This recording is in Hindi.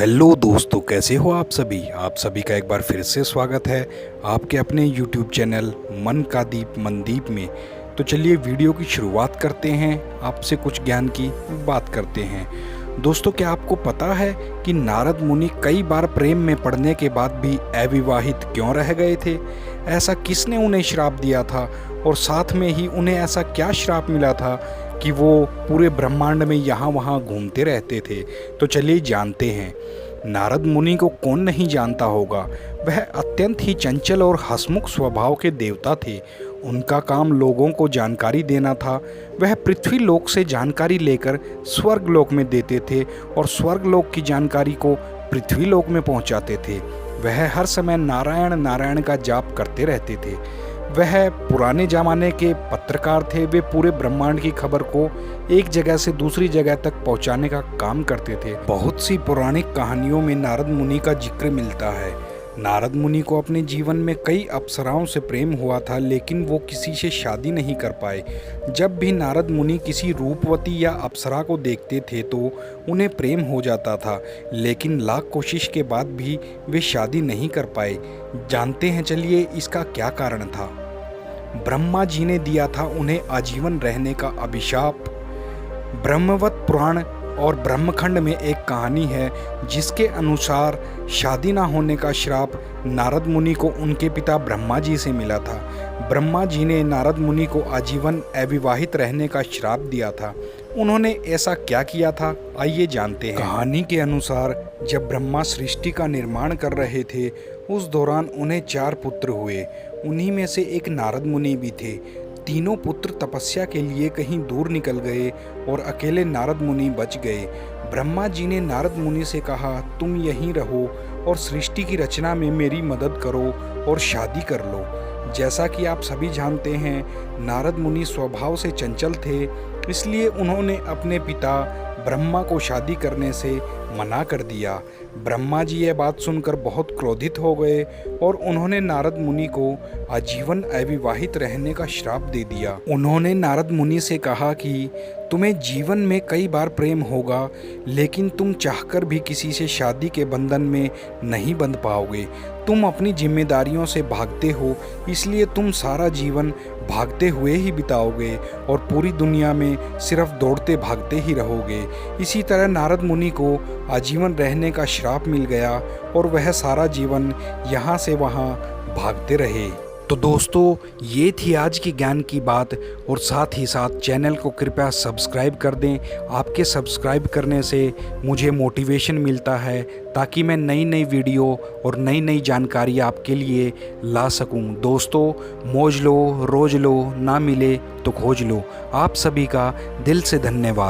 हेलो दोस्तों, कैसे हो आप सभी का एक बार फिर से स्वागत है आपके अपने YouTube चैनल मन का दीप मनदीप में। तो चलिए वीडियो की शुरुआत करते हैं, आपसे कुछ ज्ञान की बात करते हैं। दोस्तों, क्या आपको पता है कि नारद मुनि कई बार प्रेम में पड़ने के बाद भी अविवाहित क्यों रह गए थे? ऐसा किसने उन्हें श्राप दिया था और साथ में ही उन्हें ऐसा क्या श्राप मिला था कि वो पूरे ब्रह्मांड में यहाँ वहाँ घूमते रहते थे? तो चलिए जानते हैं। नारद मुनि को कौन नहीं जानता होगा। वह अत्यंत ही चंचल और हंसमुख स्वभाव के देवता थे। उनका काम लोगों को जानकारी देना था। वह पृथ्वी लोक से जानकारी लेकर स्वर्ग लोक में देते थे और स्वर्ग लोक की जानकारी को पृथ्वी लोक में पहुंचाते थे। वह हर समय नारायण नारायण का जाप करते रहते थे। वह पुराने ज़माने के पत्रकार थे। वे पूरे ब्रह्मांड की खबर को एक जगह से दूसरी जगह तक पहुंचाने का काम करते थे। बहुत सी पौराणिक कहानियों में नारद मुनि का जिक्र मिलता है। नारद मुनि को अपने जीवन में कई अप्सराओं से प्रेम हुआ था, लेकिन वो किसी से शादी नहीं कर पाए। जब भी नारद मुनि किसी रूपवती या अप्सरा को देखते थे तो उन्हें प्रेम हो जाता था, लेकिन लाख कोशिश के बाद भी वे शादी नहीं कर पाए। जानते हैं चलिए इसका क्या कारण था। ब्रह्मा जी ने दिया था उन्हें आजीवन रहने का अभिशाप। ब्रह्मवत पुराण और ब्रह्मखंड में एक कहानी है जिसके अनुसार शादी ना होने का श्राप नारद मुनि को उनके पिता ब्रह्मा जी से मिला था। ब्रह्मा जी ने नारद मुनि को आजीवन अविवाहित रहने का श्राप दिया था। उन्होंने ऐसा क्या किया था, आइए जानते हैं। कहानी के अनुसार जब ब्रह्मा सृष्टि का निर्माण कर रहे थे उस दौरान उन्हें 4 पुत्र हुए। उन्हीं में से एक नारद मुनि भी थे। तीनों पुत्र तपस्या के लिए कहीं दूर निकल गए और अकेले नारद मुनि बच गए। ब्रह्मा जी ने नारद मुनि से कहा, तुम यहीं रहो और सृष्टि की रचना में मेरी मदद करो और शादी कर लो। जैसा कि आप सभी जानते हैं, नारद मुनि स्वभाव से चंचल थे, इसलिए उन्होंने अपने पिता ब्रह्मा को शादी करने से मना कर दिया। ब्रह्मा जी यह बात सुनकर बहुत क्रोधित हो गए और उन्होंने नारद मुनि को आजीवन अविवाहित रहने का श्राप दे दिया। उन्होंने नारद मुनि से कहा कि तुम्हें जीवन में कई बार प्रेम होगा, लेकिन तुम चाहकर भी किसी से शादी के बंधन में नहीं बंध पाओगे। तुम अपनी जिम्मेदारियों से भागते हो, इसलिए तुम सारा जीवन भागते हुए ही बिताओगे और पूरी दुनिया में सिर्फ दौड़ते भागते ही रहोगे। इसी तरह नारद मुनि को आजीवन रहने का श्राप मिल गया और वह सारा जीवन यहाँ से वहाँ भागते रहे। तो दोस्तों, ये थी आज की ज्ञान की बात और साथ ही साथ चैनल को कृपया सब्सक्राइब कर दें। आपके सब्सक्राइब करने से मुझे मोटिवेशन मिलता है ताकि मैं नई नई वीडियो और नई नई जानकारी आपके लिए ला सकूं। दोस्तों, मौज लो, रोज लो, ना मिले तो खोज लो। आप सभी का दिल से धन्यवाद।